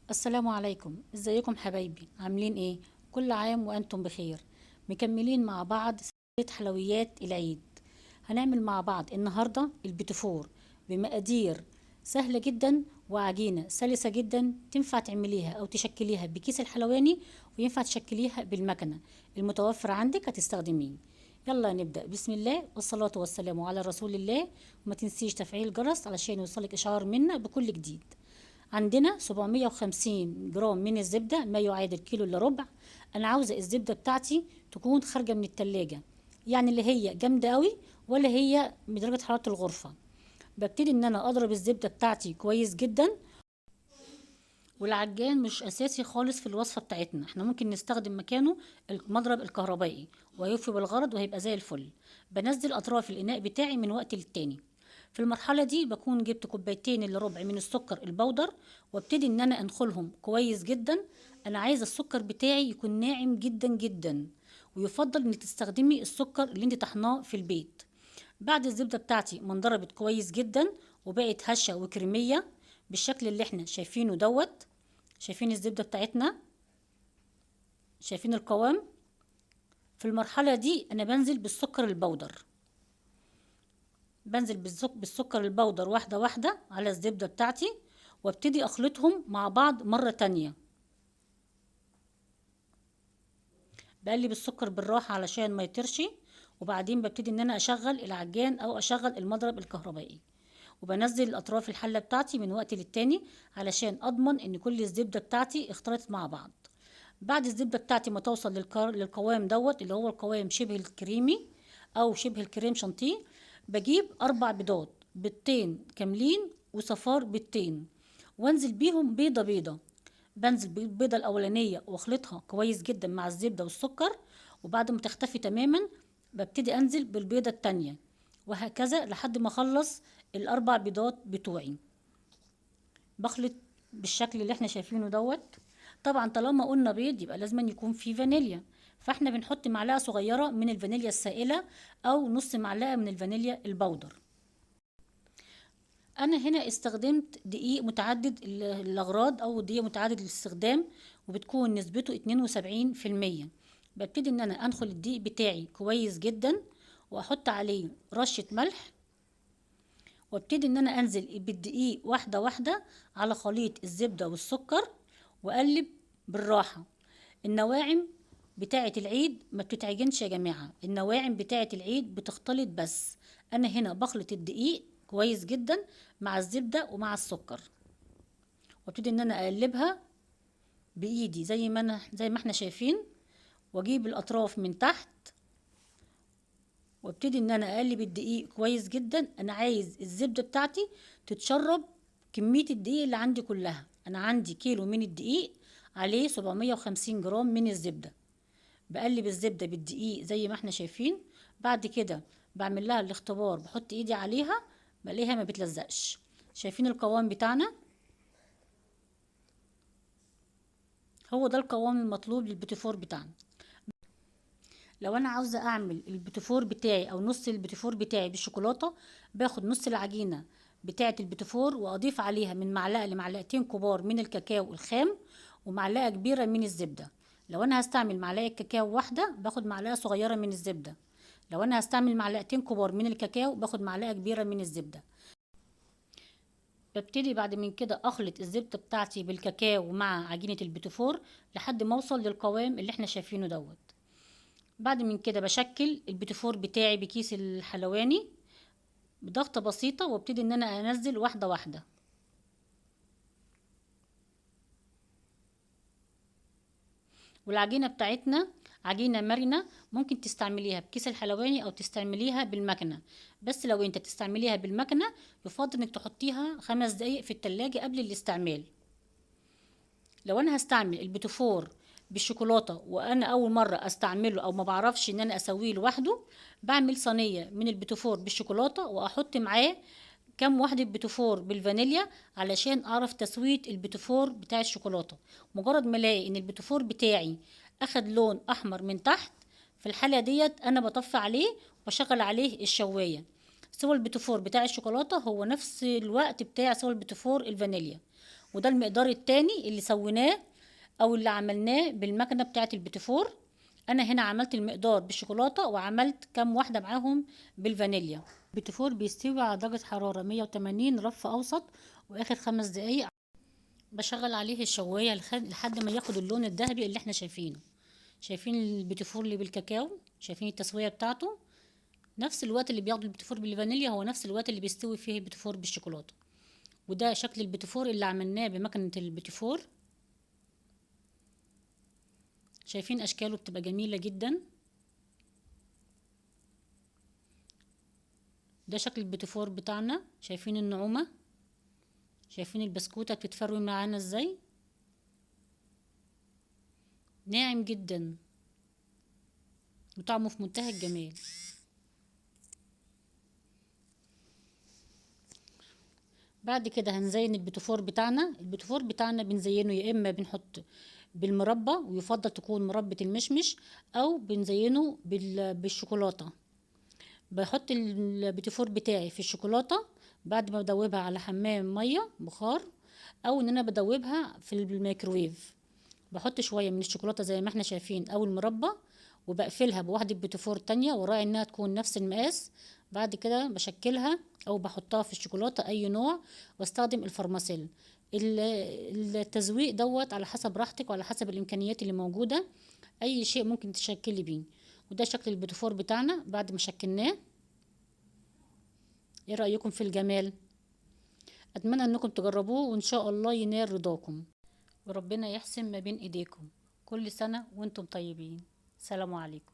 السلام عليكم، ازيكم حبايبي؟ عاملين ايه؟ كل عام وانتم بخير. مكملين مع بعض سلسلة حلويات العيد. هنعمل مع بعض النهاردة البيتفور بمقادير سهلة جدا وعجينة سلسة جدا. تنفع تعمليها او تشكليها بكيس الحلواني، وينفع تشكليها بالمكنة. المتوفر عندك هتستخدميه. يلا نبدأ. بسم الله والصلاة والسلام على رسول الله. وما تنسيش تفعيل الجرس علشان يوصلك إشعار منا بكل جديد. عندنا 750 جرام من الزبدة، ما يعادل كيلو الا ربع. انا عاوزة الزبدة بتاعتي تكون خارجة من التلاجة، يعني اللي هي جامدة قوي ولا هي بدرجة حرارة الغرفة. ببتدي ان انا اضرب الزبدة بتاعتي كويس جدا. والعجان مش اساسي خالص في الوصفة بتاعتنا، احنا ممكن نستخدم مكانه المضرب الكهربائي وهيوفي بالغرض وهيبقى زي الفل. بنزل اطراف الاناء بتاعي من وقت للتاني. في المرحلة دي بكون جبت كوبايتين الا ربع من السكر البودر، وابتدي ان انا انخلهم كويس جدا. انا عايزة السكر بتاعي يكون ناعم جدا جدا، ويفضل انك تستخدمي السكر اللي انت طحناه في البيت. بعد الزبدة بتاعتي ما انضربت كويس جدا وبقت هشة وكريمية بالشكل اللي احنا شايفينه دوت. شايفين الزبدة بتاعتنا؟ شايفين القوام؟ في المرحلة دي انا بنزل بالسكر البودر. بنزل بالسكر البودر واحدة واحدة على الزبدة بتاعتي، وابتدي اخلطهم مع بعض مرة تانية. بقلب السكر بالراحة علشان ما يطرش. وبعدين ببتدي ان انا اشغل العجان او اشغل المضرب الكهربائي، وبنزل الاطراف الحلة بتاعتي من وقت للتاني علشان اضمن ان كل الزبدة بتاعتي اختلطت مع بعض. بعد الزبدة بتاعتي ما توصل للقوام دوت اللي هو القوام شبه الكريمي او شبه الكريم شانتيه، بجيب 4 بيضات، بيضتين كاملين وصفار بيضتين، وانزل بيهم بيضة بيضة. بنزل بالبيضة الأولانية واخلطها كويس جدا مع الزبدة والسكر، وبعد ما تختفي تماما ببتدي أنزل بالبيضة التانية، وهكذا لحد ما أخلص ال4 بيضات بتوعي. بخلط بالشكل اللي احنا شايفينه دوت. طبعا طالما قلنا بيض يبقى لازم يكون فيه فانيليا، فاحنا بنحط معلقة صغيرة من الفانيليا السائلة أو نص معلقة من الفانيليا البودر. انا هنا استخدمت دقيق متعدد الاغراض او دقيق متعدد الاستخدام، وبتكون نسبته 72%. ببتدي ان انا انخل الدقيق بتاعي كويس جدا، واحط عليه رشة ملح، وابتدي ان انا انزل بالدقيق واحدة واحدة على خليط الزبدة والسكر، واقلب بالراحة. النواعم بتاعة العيد ما بتتعجنش يا جماعة، النواعم بتاعة العيد بتختلط بس. انا هنا بخلط الدقيق كويس جدا مع الزبدة ومع السكر، وابتدي ان انا اقلبها بايدي زي ما احنا شايفين، واجيب الاطراف من تحت، وابتدي ان انا اقلب الدقيق كويس جدا. انا عايز الزبدة بتاعتي تتشرب كمية الدقيق اللي عندي كلها. انا عندي كيلو من الدقيق عليه 750 جرام من الزبدة. بقلب الزبدة بالدقيق زي ما احنا شايفين. بعد كده بعمل لها الاختبار، بحط ايدي عليها بلاقيها ما بتلزقش. شايفين القوام بتاعنا؟ هو ده القوام المطلوب للبيتيفور بتاعنا. لو انا عاوزه اعمل البيتيفور بتاعي او نص البيتيفور بتاعي بالشوكولاته، باخد نص العجينه بتاعه البيتيفور واضيف عليها من معلقه لمعلقتين كبار من الكاكاو الخام ومعلقه كبيره من الزبده. لو انا هستعمل معلقه كاكاو واحده باخد معلقه صغيره من الزبده. لو انا هستعمل معلقتين كبار من الكاكاو باخد معلقه كبيره من الزبده. ببتدي بعد من كده اخلط الزبده بتاعتي بالكاكاو مع عجينه البيتيفور لحد ما اوصل للقوام اللي احنا شايفينه دوت. بعد من كده بشكل البيتيفور بتاعي بكيس الحلواني بضغطة بسيطة، وابتدي ان انا انزل واحدة واحدة. والعجينة بتاعتنا عجينة مرنة، ممكن تستعمليها بكيس الحلواني او تستعمليها بالمكنة. بس لو انت تستعمليها بالمكنة يفضل انك تحطيها 5 دقايق في التلاجة قبل الاستعمال. لو انا هستعمل البيتيفور بالشوكولاته وانا اول مره استعمله او ما بعرفش ان انا اسويه لوحده، بعمل صينيه من البيتيفور بالشوكولاته واحط معاه كام واحده بيتيفور بالفانيليا علشان اعرف تسويه البيتيفور بتاع الشوكولاته. مجرد ما الاقي ان البيتيفور بتاعي اخد لون احمر من تحت، في الحاله ديت انا بطفي عليه وبشغل عليه الشوايه. سوى البيتيفور بتاع الشوكولاته هو نفس الوقت بتاع سوى البيتيفور الفانيليا. وده المقدار التاني اللي سويناه او اللي عملناه بالمكنه بتاعه البيتيفور. انا هنا عملت المقدار بالشوكولاته وعملت كام واحده معاهم بالفانيليا. البيتيفور بيستوي على درجه حراره 180 رف اوسط، واخر 5 دقايق بشغل عليه الشوايه لحد ما ياخد اللون الذهبي اللي احنا شايفينه. شايفين البيتيفور اللي بالكاكاو؟ شايفين التسويه بتاعته؟ نفس الوقت اللي بياخده البيتيفور بالفانيليا هو نفس الوقت اللي بيستوي فيه البيتيفور بالشوكولاته. وده شكل البيتيفور اللي عملناه بمكنه البيتيفور. شايفين اشكاله بتبقى جميله جدا. ده شكل البيتيفور بتاعنا. شايفين النعومه؟ شايفين البسكوته بتتفروي معانا ازاي؟ ناعم جدا وطعمه في منتهى الجمال. بعد كده هنزين البيتيفور بتاعنا. البيتيفور بتاعنا بنزينه يا اما بنحط بالمربى، ويفضل تكون مربى المشمش، او بنزينه بالشوكولاته. بحط البيتيفور بتاعي في الشوكولاته بعد ما بدوبها على حمام ميه بخار، او ان انا بدوبها في الميكروويف. بحط شويه من الشوكولاته زي ما احنا شايفين او المربى، وبقفلها بواحده بيتيفور تانية وراعي انها تكون نفس المقاس. بعد كده بشكلها او بحطها في الشوكولاته اي نوع، واستخدم الفرماسيل. التزويق دوت على حسب راحتك وعلى حسب الامكانيات اللي موجوده، اي شيء ممكن تشكلي بيه. وده شكل البيتيفور بتاعنا بعد ما شكلناه. ايه رايكم في الجمال؟ اتمنى انكم تجربوه وان شاء الله ينال رضاكم، وربنا يحسن ما بين ايديكم. كل سنه وانتم طيبين. سلام عليكم.